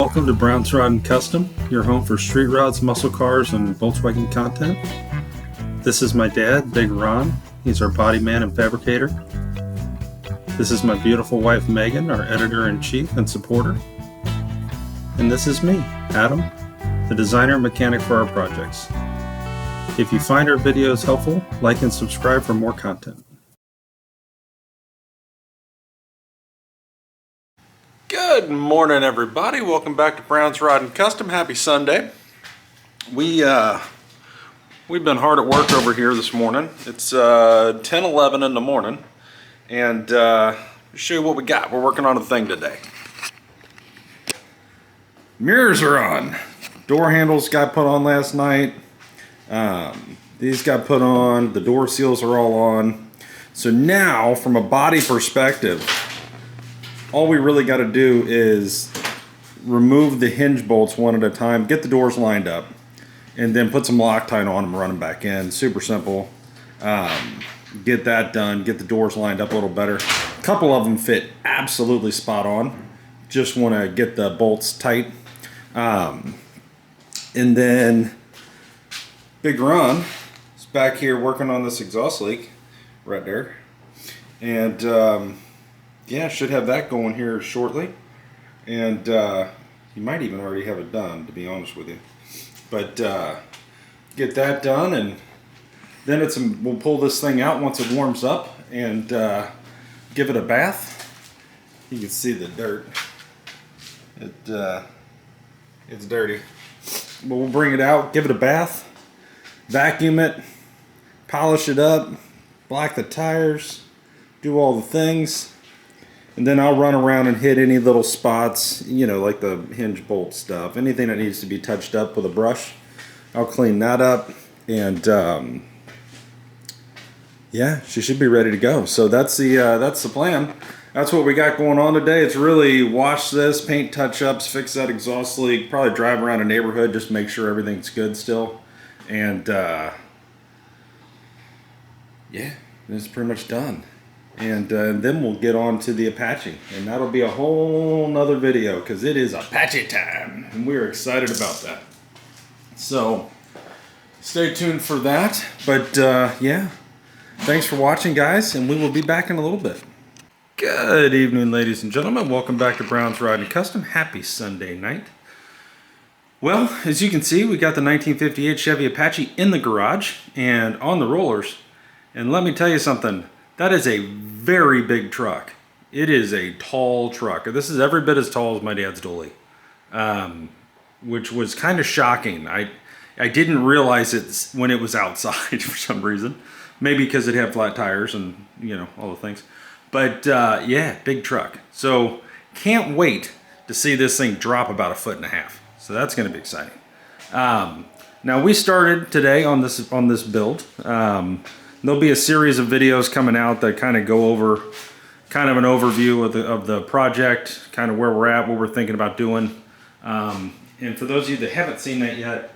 Welcome to Brown's Rod and Custom, your home for street rods, muscle cars, and Volkswagen content. This is my dad, Big Ron. He's our body man and fabricator. This is my beautiful wife, Megan, our editor-in-chief and supporter. And this is me, Adam, the designer and mechanic for our projects. If you find our videos helpful, like and subscribe for more content. Good morning, everybody. Welcome back to Brown's Rod and Custom. Happy Sunday. We've been hard at work over here this morning. It's 10:11 in the morning, and show you what we got. We're working on a thing today. Mirrors are on. Door handles got put on last night. These got put on. The door seals are all on. So now, from a body perspective, all we really got to do is remove the hinge bolts one at a time, get the doors lined up, and then put some Loctite on them, run them back in. Super simple. Get that done, get the doors lined up a little better. A couple of them fit absolutely spot on. Just want to get the bolts tight. And then Big Ron is back here working on this exhaust leak right there. And yeah, should have that going here shortly, and you might even already have it done, to be honest with you. But get that done, and then we'll pull this thing out once it warms up and give it a bath. You can see the dirt. It's dirty, but we'll bring it out, give it a bath, vacuum it, polish it up, black the tires, do all the things. And then I'll run around and hit any little spots, you know, like the hinge bolt stuff. Anything that needs to be touched up with a brush, I'll clean that up. And yeah, she should be ready to go. So that's the plan. That's what we got going on today. It's really wash this, paint touch-ups, fix that exhaust leak, probably drive around a neighborhood, just make sure everything's good still. And yeah, it's pretty much done. And then we'll get on to the Apache, and that'll be a whole nother video because it is Apache time, and we're excited about that. So stay tuned for that. But yeah, thanks for watching, guys, and we will be back in a little bit. Good evening, ladies and gentlemen. Welcome back to Brown's Rod and Custom. Happy Sunday night. Well, as you can see, we got the 1958 Chevy Apache in the garage and on the rollers. And let me tell you something. That is a very big truck. It is a tall truck. This is every bit as tall as my dad's dolly, which was kind of shocking. I didn't realize it when it was outside for some reason. Maybe because it had flat tires and, you know, all the things. But yeah, big truck. So can't wait to see this thing drop about 1.5 feet. So that's going to be exciting. Now we started today on this build. There'll be a series of videos coming out that kind of go over kind of an overview of the project, kind of where we're at, what we're thinking about doing. And for those of you that haven't seen that yet,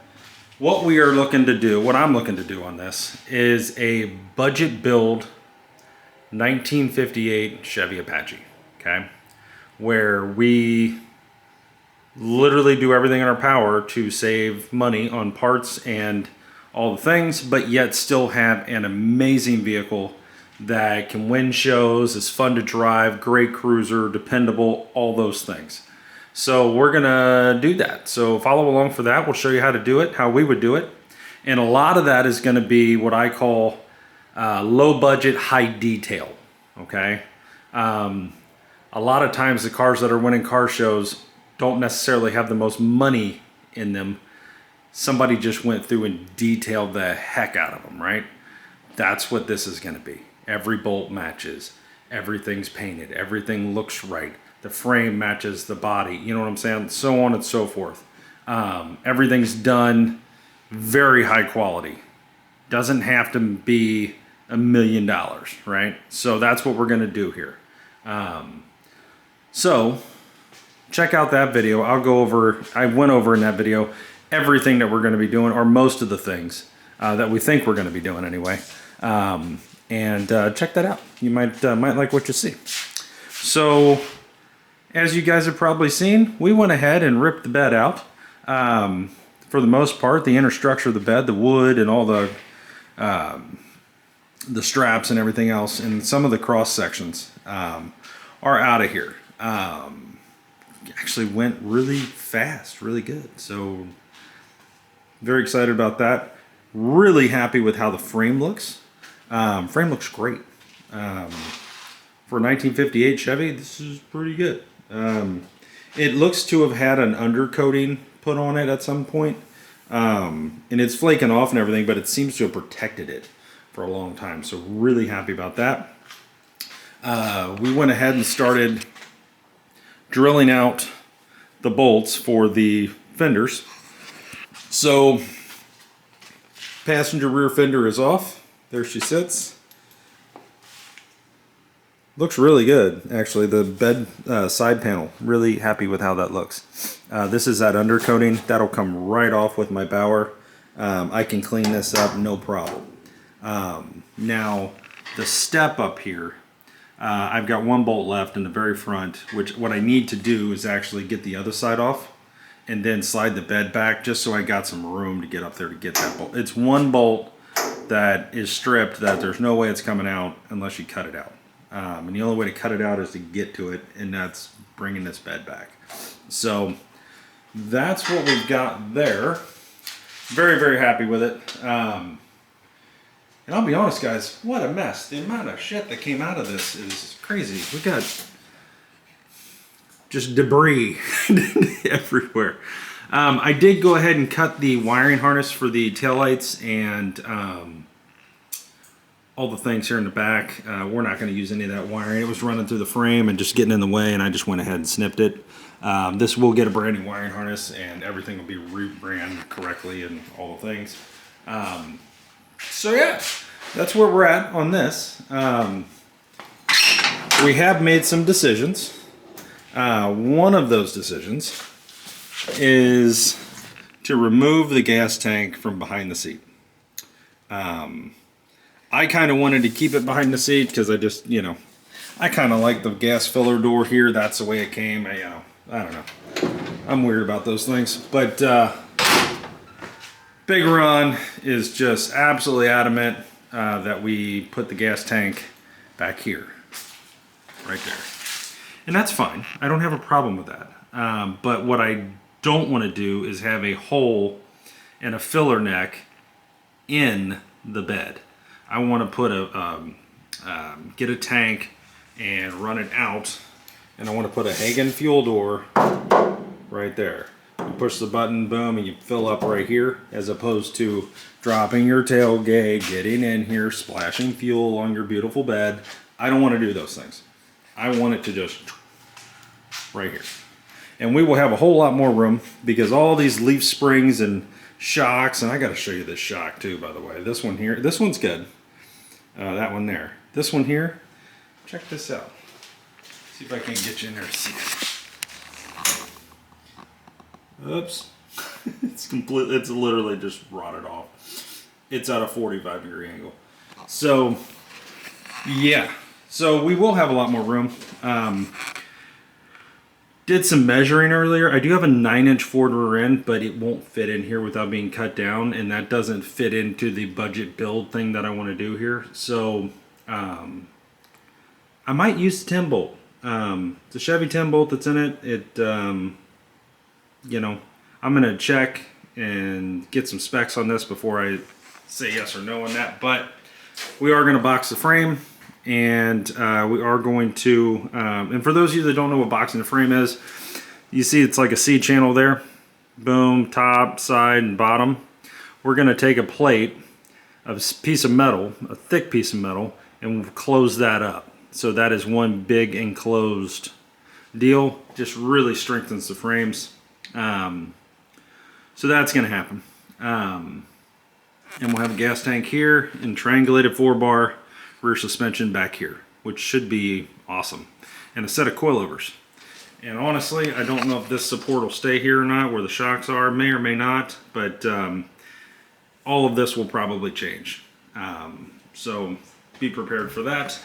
what we are looking to do, what I'm looking to do on this, is a budget build 1958 Chevy Apache, okay? Where we literally do everything in our power to save money on parts and all the things, but yet still have an amazing vehicle that can win shows, is fun to drive, great cruiser, dependable, all those things. So we're gonna do that. So follow along for that. We'll show you how to do it, how we would do it. And a lot of that is gonna be what I call low budget, high detail, okay? A lot of times the cars that are winning car shows don't necessarily have the most money in them. Somebody just went through and detailed the heck out of them, right? That's what this is going to be. Every bolt matches. Everything's painted. Everything looks right. The frame matches the body. You know what I'm saying? So on and so forth. Everything's done very high quality. Doesn't have to be $1 million, right? So that's what we're going to do here. So check out that video. I went over in that video everything that we're going to be doing, or most of the things that we think we're going to be doing anyway. And check that out. You might like what you see. So as you guys have probably seen, we went ahead and ripped the bed out. For the most part, the inner structure of the bed, the wood and all the straps and everything else, and some of the cross sections are out of here. Actually went really fast, really good. So very excited about that. Really happy with how the frame looks. Frame looks great. For a 1958 Chevy, this is pretty good. It looks to have had an undercoating put on it at some point. And it's flaking off and everything, but it seems to have protected it for a long time. So really happy about that. We went ahead and started drilling out the bolts for the fenders. So passenger rear fender is off. There she sits. Looks really good, actually. The bed side panel, really happy with how that looks. This is that undercoating. That'll come right off with my Bauer. I can clean this up, no problem. Now, the step up here, I've got one bolt left in the very front, which what I need to do is actually get the other side off and then slide the bed back just so I got some room to get up there to get that bolt. It's one bolt that is stripped that there's no way it's coming out unless you cut it out. And the only way to cut it out is to get to it, and that's bringing this bed back. So that's what we've got there. Very, very happy with it. And I'll be honest, guys, what a mess. The amount of shit that came out of this is crazy. We got just debris everywhere. I did go ahead and cut the wiring harness for the taillights and all the things here in the back. We're not going to use any of that wiring. It was running through the frame and just getting in the way, and I just went ahead and snipped it. This will get a brand new wiring harness, and everything will be rebrand correctly and all the things. So yeah, that's where we're at on this. We have made some decisions. One of those decisions is to remove the gas tank from behind the seat. I kind of wanted to keep it behind the seat because I just, I kind of like the gas filler door here. That's the way it came. I don't know. I'm weird about those things. But Big Ron is just absolutely adamant that we put the gas tank back here. Right there. And that's fine. I don't have a problem with that. But what I don't want to do is have a hole and a filler neck in the bed. I want to put get a tank and run it out, and I want to put a Hagen fuel door right there. You push the button, boom, and you fill up right here, as opposed to dropping your tailgate, getting in here, splashing fuel on your beautiful bed. I don't want to do those things. I want it to just right here. And we will have a whole lot more room because all these leaf springs and shocks, and I got to show you this shock too, by the way. This one here, this one's good. That one there. This one here, check this out. See if I can get you in there to see it. Oops. It's literally just rotted off. It's at a 45-degree angle. So, yeah. So we will have a lot more room. Did some measuring earlier. I do have a 9-inch Ford rear end, but it won't fit in here without being cut down, and that doesn't fit into the budget build thing that I want to do here. So I might use the 10 bolt. It's a Chevy 10 bolt that's in it. I'm going to check and get some specs on this before I say yes or no on that. But we are going to box the frame. And we are going to, and for those of you that don't know what boxing the frame is, you see it's like a C channel there. Boom, top, side, and bottom. We're going to take a plate, a piece of metal, a thick piece of metal, and we'll close that up. So that is one big enclosed deal. Just really strengthens the frames. So that's going to happen. And we'll have a gas tank here and triangulated 4-bar rear suspension back here, which should be awesome, and a set of coilovers. And honestly, I don't know if this support will stay here or not, where the shocks are, may or may not, but all of this will probably change. So be prepared for that.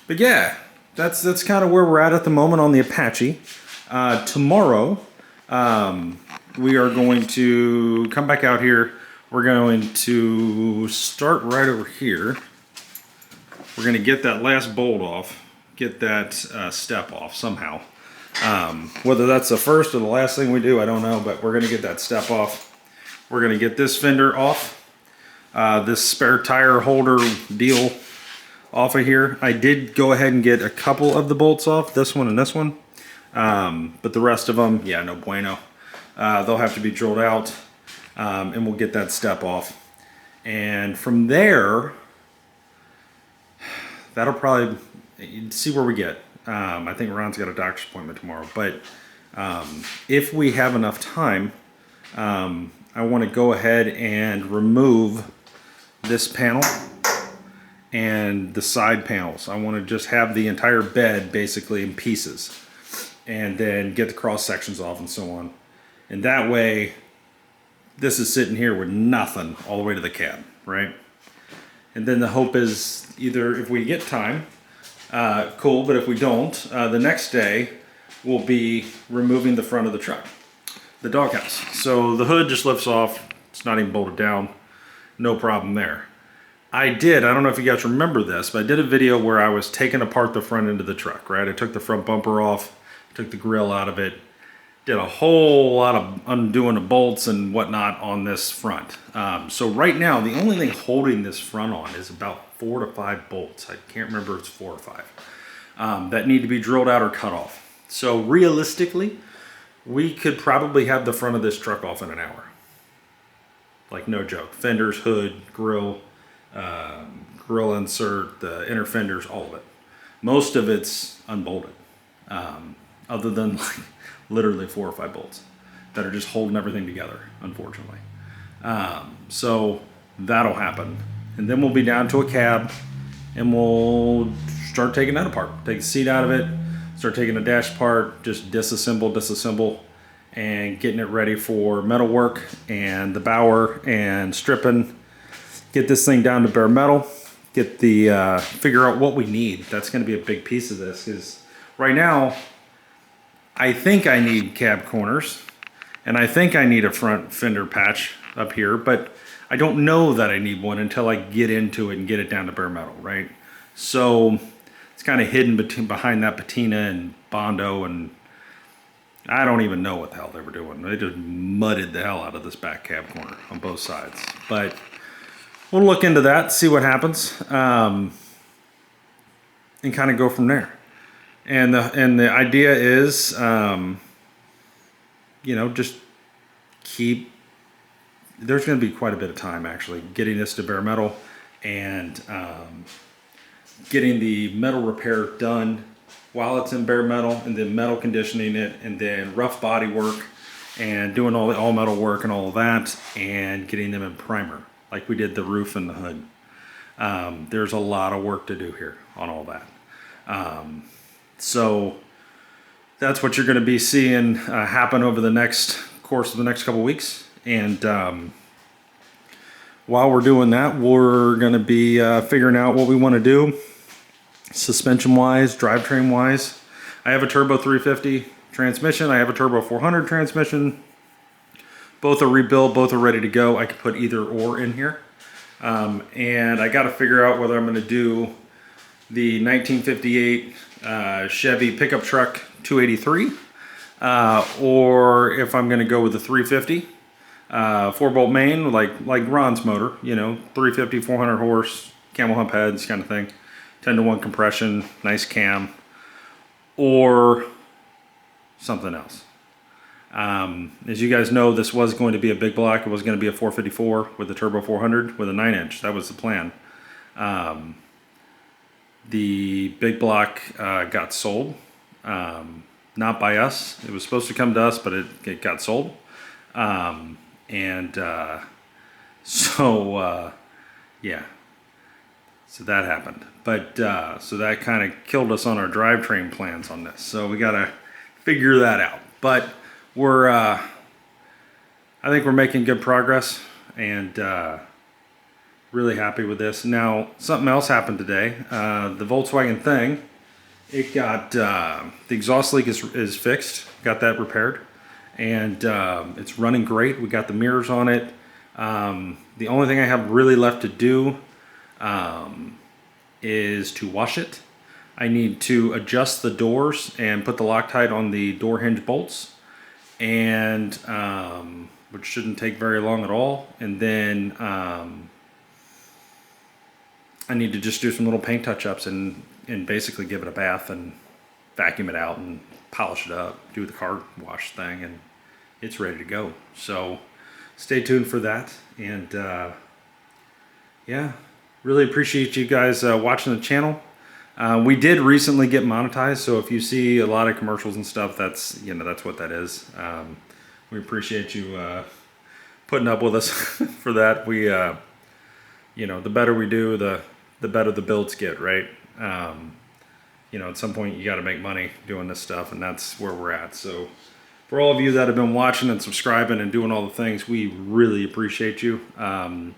But yeah, that's kind of where we're at the moment on the Apache. Tomorrow, we are going to come back out here. We're going to start right over here. We're going to get that last bolt off, get that step off somehow. Whether that's the first or the last thing we do, I don't know, but we're going to get that step off. We're going to get this fender off, this spare tire holder deal off of here. I did go ahead and get a couple of the bolts off, this one and this one, but the rest of them, yeah, no bueno. They'll have to be drilled out, and we'll get that step off. And from there, that'll probably see where we get. I think Ron's got a doctor's appointment tomorrow, but if we have enough time, I want to go ahead and remove this panel and the side panels. I want to just have the entire bed basically in pieces and then get the cross sections off and so on. And that way, this is sitting here with nothing all the way to the cab, right? And then the hope is either if we get time, cool, but if we don't, the next day we'll be removing the front of the truck, the doghouse. So the hood just lifts off, it's not even bolted down, no problem there. I don't know if you guys remember this, but I did a video where I was taking apart the front end of the truck, right? I took the front bumper off, took the grill out of it, did a whole lot of undoing the bolts and whatnot on this front. So right now, the only thing holding this front on is about 4 to 5 bolts. I can't remember if it's 4 or 5 that need to be drilled out or cut off. So realistically, we could probably have the front of this truck off in an hour. Like no joke. Fenders, hood, grill, grill insert, the inner fenders, all of it. Most of it's unbolted, other than like literally 4 or 5 bolts that are just holding everything together, unfortunately. So that'll happen. And then we'll be down to a cab and we'll start taking that apart. Take the seat out of it, start taking the dash apart, just disassemble, and getting it ready for metalwork and the bower and stripping. Get this thing down to bare metal, get the, figure out what we need. That's gonna be a big piece of this, because right now, I think I need cab corners, and I think I need a front fender patch up here, but I don't know that I need one until I get into it and get it down to bare metal, right? So it's kind of hidden behind that patina and Bondo, and I don't even know what the hell they were doing. They just mudded the hell out of this back cab corner on both sides. But we'll look into that, see what happens, and kind of go from there. And the idea is, you know, just keep. There's going to be quite a bit of time actually getting this to bare metal and getting the metal repair done while it's in bare metal, and then metal conditioning it, and then rough body work and doing all the all metal work and all of that, and getting them in primer like we did the roof and the hood. There's a lot of work to do here on all that. So that's what you're going to be seeing happen over the course of the next couple weeks. And while we're doing that, we're going to be figuring out what we want to do suspension wise, drivetrain wise. I have a turbo 350 transmission. I have a turbo 400 transmission. Both are rebuilt, both are ready to go. I could put either or in here. And I got to figure out whether I'm going to do the 1958 Chevy pickup truck 283 or if I'm going to go with the 350 4-bolt main like Ron's motor, you know, 350, 400 horse, camel hump heads kind of thing, 10-to-1 compression, nice cam, or something else. As you guys know, this was going to be a big block. It was going to be a 454 with a turbo 400 with a 9-inch. That was the plan. The big block got sold, not by us. It was supposed to come to us, but it got sold. Yeah, so that happened. But so that kind of killed us on our drivetrain plans on this. So we got to figure that out. But we're, I think we're making good progress, and really happy with this. Now, something else happened today. The Volkswagen thing It got, the exhaust leak is fixed, got that repaired, and it's running great. We got the mirrors on it. The only thing I have really left to do is to wash it. I need to adjust the doors and put the Loctite on the door hinge bolts, and which shouldn't take very long at all. And then I need to just do some little paint touch-ups and basically give it a bath and vacuum it out and polish it up, do the car wash thing, and it's ready to go. So stay tuned for that. And yeah, really appreciate you guys watching the channel. We did recently get monetized, so if you see a lot of commercials and stuff, that's, you know, that's what that is. We appreciate you putting up with us for that. We, you know, the better we do, the better the builds get, right? You know, at some point you got to make money doing this stuff, and that's where we're at. So for all of you that have been watching and subscribing and doing all the things, we really appreciate you.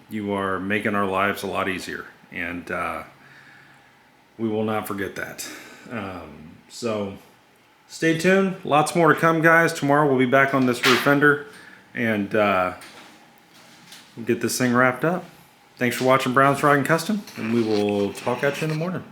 You are making our lives a lot easier, and we will not forget that. So stay tuned. Lots more to come, guys. Tomorrow we'll be back on this roof fender, and we'll get this thing wrapped up. Thanks for watching Brown's Riding Custom, and we will talk at you in the morning.